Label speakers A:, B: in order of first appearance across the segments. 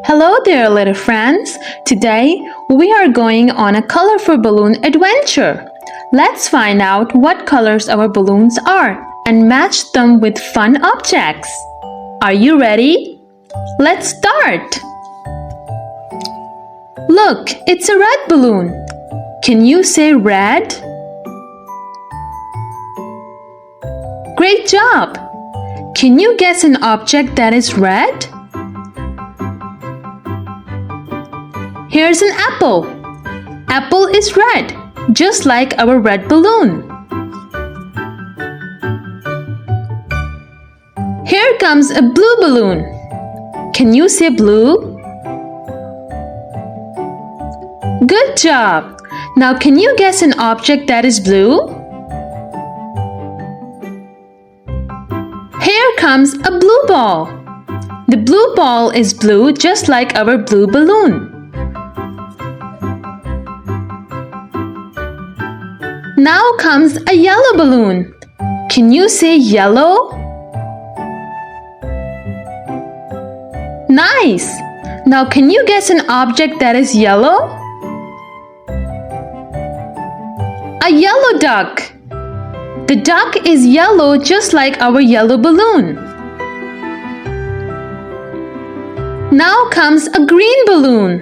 A: Hello there, little friends. Today, we are going on a colorful balloon adventure. Let's find out what colors our balloons are and match them with fun objects. Are you ready? Let's start! Look, it's a red balloon. Can you say red? Great job! Can you guess an object that is red? Here's an apple. Apple is red, just like our red balloon. Here comes a blue balloon. Can you say blue? Good job! Now can you guess an object that is blue? Here comes a blue ball. The blue ball is blue just like our blue balloon. Now comes a yellow balloon. Can you say yellow? Nice! Now can you guess an object that is yellow? A yellow duck. The duck is yellow just like our yellow balloon. Now comes a green balloon.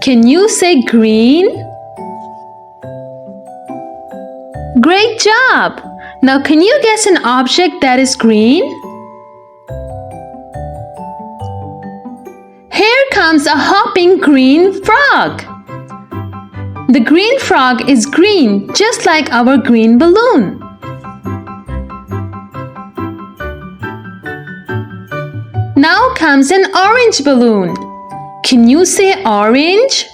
A: Can you say green? Great job! Now can you guess an object that is green? Here comes a hopping green frog. The green frog is green just like our green balloon. Now comes an orange balloon. Can you say orange?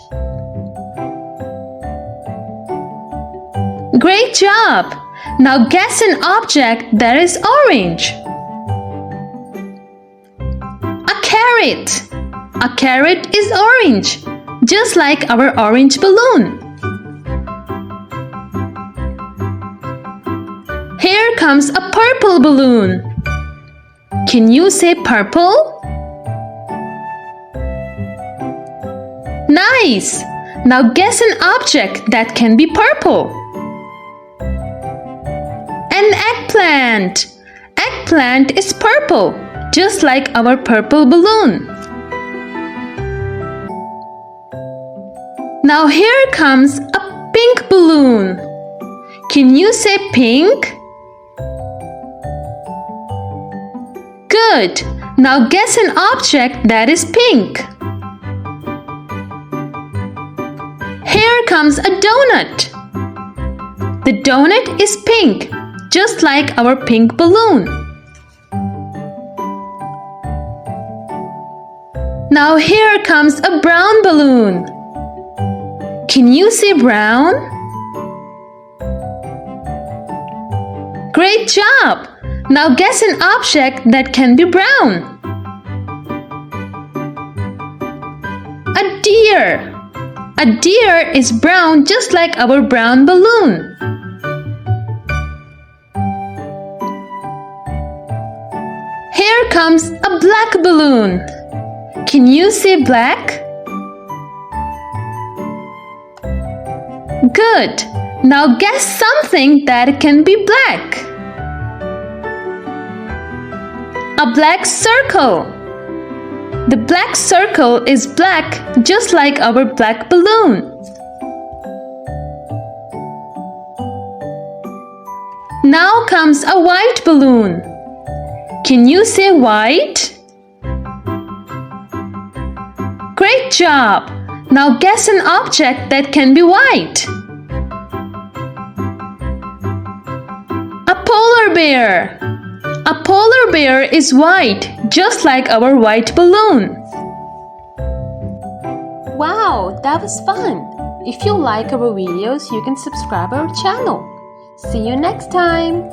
A: Great job! Now guess an object that is orange. A carrot. A carrot is orange, just like our orange balloon. Here comes a purple balloon. Can you say purple? Nice! Now guess an object that can be purple. An eggplant. Eggplant is purple, just like our purple balloon. Now here comes a pink balloon. Can you say pink? Good. Now guess an object that is pink. Here comes a donut. The donut is pink, just like our pink balloon. Now here comes a brown balloon. Can you say brown? Great job! Now guess an object that can be brown. A deer. A deer is brown just like our brown balloon. Here comes a black balloon. Can you say black? Good. Now guess something that can be black. A black circle. The black circle is black just like our black balloon. Now comes a white balloon. Can you say white? Great job! Now guess an object that can be white. A polar bear. A polar bear is white, just like our white balloon. Wow, that was fun! If you like our videos, you can subscribe our channel. See you next time!